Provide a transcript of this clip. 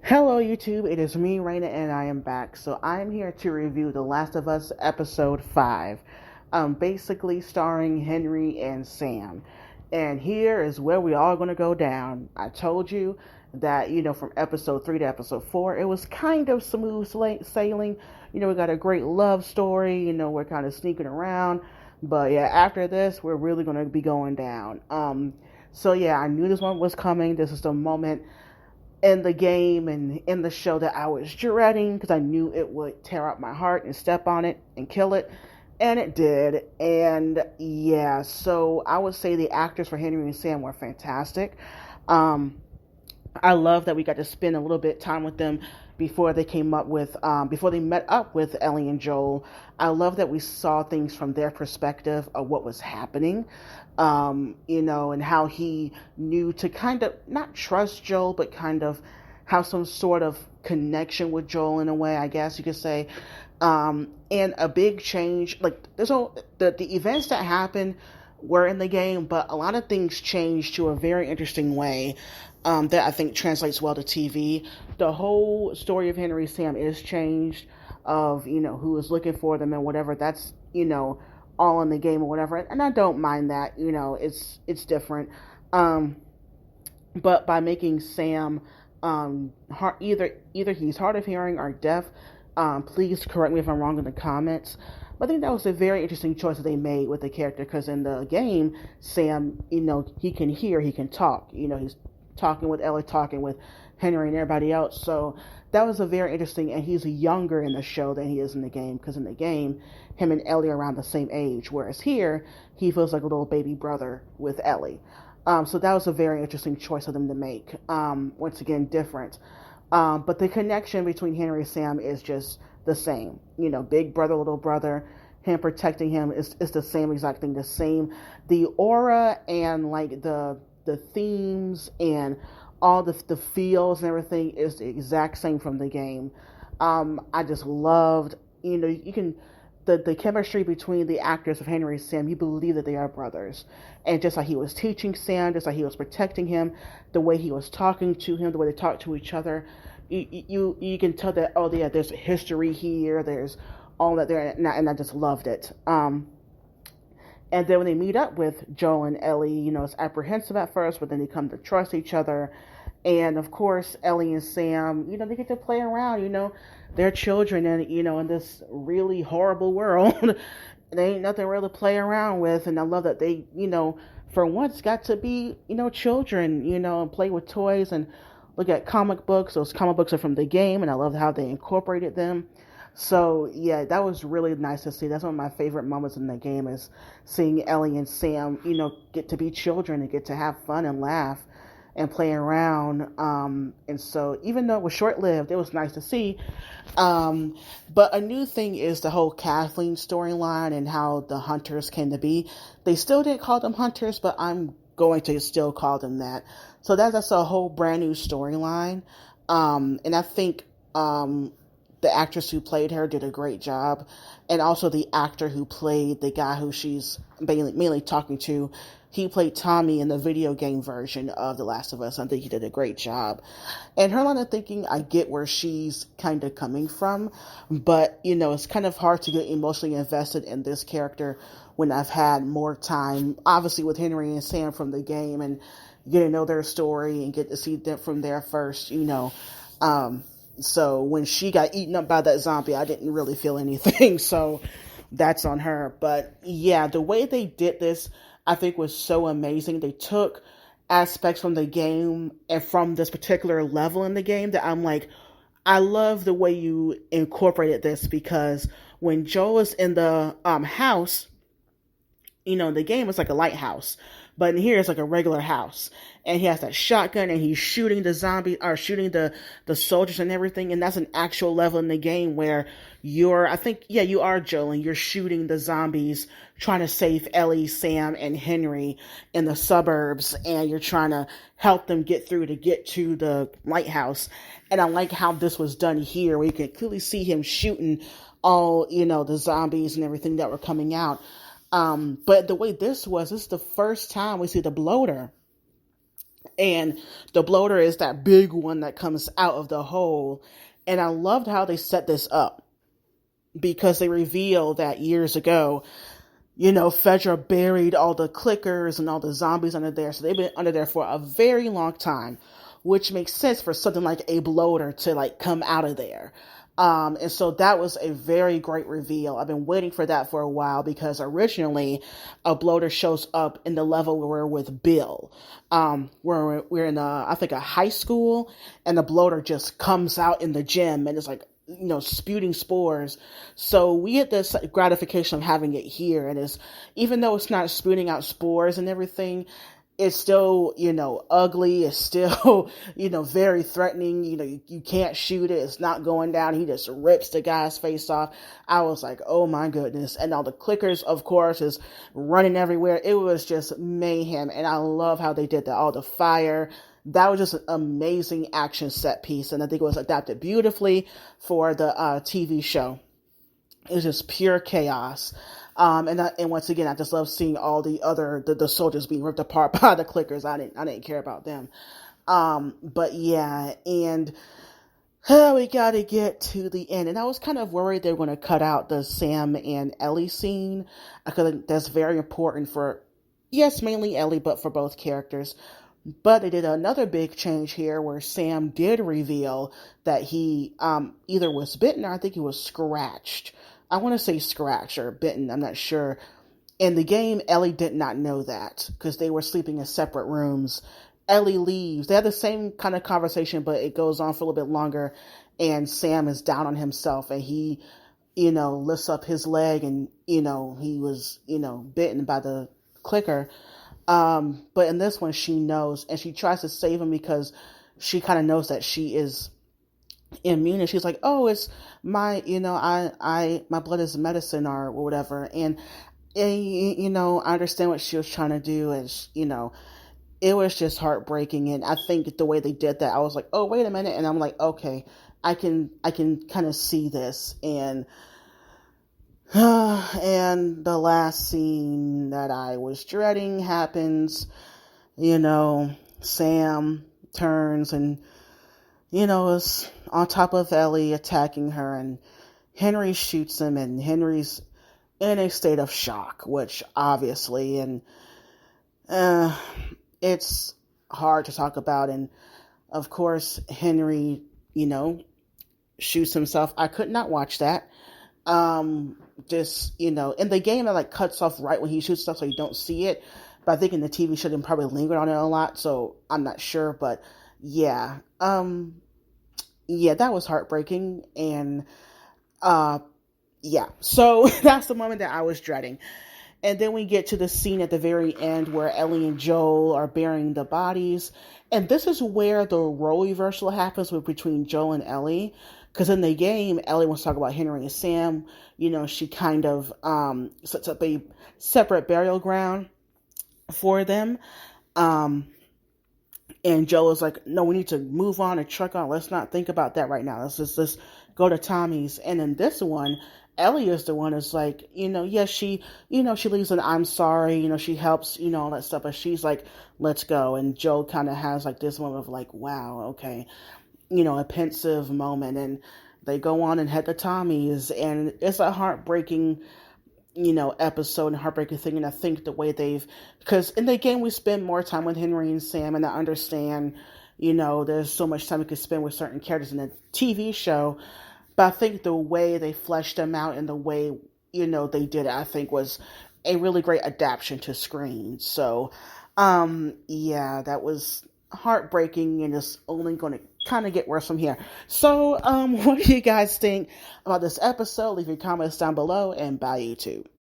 Hello YouTube, it is me, Raina, and I am back. So I am here to review The Last of Us Episode 5, basically starring Henry and Sam. And here is where we all going to go down. I told you that, from Episode 3 to Episode 4, it was kind of smooth sailing. We got a great love story, we're kind of sneaking around. But yeah, after this, we're really going to be going down. So yeah, I knew this one was coming. This is the moment in the game and in the show that I was dreading because I knew it would tear up my heart and step on it and kill it. And it did. And yeah, so I would say the actors for Henry and Sam were fantastic. Um, I love that we got to spend a little bit time with them before they met up with Ellie and Joel. I love that we saw things from their perspective of what was happening, and how he knew to kind of not trust Joel, but kind of have some sort of connection with Joel in a way, I guess you could say. And a big change, like there's all the events that happened were in the game, but a lot of things changed to a very interesting way that I think translates well to TV. The whole story of Henry Sam is changed, of who is looking for them and whatever. That's all in the game or whatever, and I don't mind that. It's different. But by making Sam either he's hard of hearing or deaf. Please correct me if I'm wrong in the comments. But I think that was a very interesting choice that they made with the character, because in the game, Sam, he can hear, he can talk. He's talking with Ellie, talking with Henry and everybody else. So that was a very interesting, and he's younger in the show than he is in the game, because in the game, him and Ellie are around the same age, whereas here, he feels like a little baby brother with Ellie. So that was a very interesting choice for them to make. Once again, different. But the connection between Henry and Sam is just the same. Big brother, little brother, him protecting him is the same exact thing. The same, the aura and like the themes and all the feels and everything is the exact same from the game. I just loved, you can the chemistry between the actors of Henry and Sam, you believe that they are brothers. And just like he was teaching Sam, just like he was protecting him, the way he was talking to him, the way they talked to each other, you can tell that, oh yeah, there's a history here, there's all that there, and I just loved it. And then when they meet up with Joel and Ellie, it's apprehensive at first, but then they come to trust each other. And of course, Ellie and Sam, they get to play around, they're children, and, in this really horrible world, there ain't nothing really to play around with. And I love that they, for once got to be, children, and play with toys and look at comic books. Those comic books are from the game, and I love how they incorporated them. So yeah, that was really nice to see. That's one of my favorite moments in the game, is seeing Ellie and Sam, get to be children and get to have fun and laugh and play around. And so even though it was short lived, it was nice to see. But a new thing is the whole Kathleen storyline and how the hunters came to be. They still didn't call them hunters, but I'm going to still call them that. So that's a whole brand new storyline. And I think the actress who played her did a great job. And also the actor who played the guy who she's mainly talking to, he played Tommy in the video game version of The Last of Us. I think he did a great job. And her line of thinking, I get where she's kind of coming from, but, it's kind of hard to get emotionally invested in this character when I've had more time, obviously, with Henry and Sam from the game, and get to know their story and get to see them from there first, So when she got eaten up by that zombie, I didn't really feel anything. So that's on her. But yeah, the way they did this, I think, was so amazing. They took aspects from the game and from this particular level in the game that I'm like, I love the way you incorporated this, because when Joel is in the house, the game is like a lighthouse, but in here it's like a regular house, and he has that shotgun and he's shooting the zombie, or shooting the soldiers and everything. And that's an actual level in the game where you are Joel, and you're shooting the zombies, trying to save Ellie, Sam, and Henry in the suburbs, and you're trying to help them get through to get to the lighthouse. And I like how this was done here, where you can clearly see him shooting all, the zombies and everything that were coming out. But the way this is the first time we see the bloater And the bloater is that big one that comes out of the hole. And I loved how they set this up because they reveal that years ago, Fedra buried all the clickers and all the zombies under there. So they've been under there for a very long time, which makes sense for something like a bloater to like come out of there. And so that was a very great reveal. I've been waiting for that for a while because originally a bloater shows up in the level where we're with Bill. Where we're in I think a high school, and the bloater just comes out in the gym and it's like, spewing spores. So we get this gratification of having it here. And it's, even though it's not spewing out spores and everything, it's still, ugly. It's still, very threatening. You can't shoot it. It's not going down. He just rips the guy's face off. I was like, oh my goodness. And all the clickers, of course, is running everywhere. It was just mayhem. And I love how they did that. All the fire. That was just an amazing action set piece. And I think it was adapted beautifully for the TV show. It was just pure chaos. And once again, I just love seeing all the soldiers being ripped apart by the clickers. I didn't care about them. But yeah, and we got to get to the end. And I was kind of worried they were going to cut out the Sam and Ellie scene. I think that's very important mainly Ellie, but for both characters. But they did another big change here where Sam did reveal that he either was bitten or I think he was scratched. I want to say scratched or bitten. I'm not sure. In the game, Ellie did not know that because they were sleeping in separate rooms. Ellie leaves. They had the same kind of conversation, but it goes on for a little bit longer. And Sam is down on himself and he, lifts up his leg and, he was, bitten by the clicker. But in this one, she knows, and she tries to save him because she kind of knows that she is immune, and she's like, oh, it's my, my blood is medicine or whatever. And I understand what she was trying to do, and it was just heartbreaking. And I think the way they did that, I was like, oh, wait a minute. And I'm like, okay, I can kind of see this. And and the last scene that I was dreading happens. Sam turns and, is on top of Ellie attacking her, and Henry shoots him, and Henry's in a state of shock, which obviously, and it's hard to talk about. And of course, Henry, shoots himself. I could not watch that. Just, in the game, it cuts off right when he shoots stuff, so you don't see it. But I think in the TV show, they probably lingered on it a lot, so I'm not sure. But yeah, that was heartbreaking. And, yeah, so that's the moment that I was dreading. And then we get to the scene at the very end where Ellie and Joel are burying the bodies. And this is where the role reversal happens between Joel and Ellie. Because in the game, Ellie wants to talk about Henry and Sam. She kind of sets up a separate burial ground for them. And Joel is like, no, we need to move on and truck on. Let's not think about that right now. Let's just go to Tommy's. And in this one, Ellie is the one that's like, yes, she leaves and I'm sorry, she helps, all that stuff. But she's like, let's go. And Joel kind of has this moment of like, wow, okay. A pensive moment, and they go on and head to Tommy's, and it's a heartbreaking, episode and heartbreaking thing. And I think the way because in the game we spend more time with Henry and Sam, and I understand, there's so much time we could spend with certain characters in the TV show, but I think the way they fleshed them out and the way, they did it, I think was a really great adaptation to screen. So, yeah, that was heartbreaking, and it's only going to kind of get worse from here. So, what do you guys think about this episode? Leave your comments down below, and bye YouTube.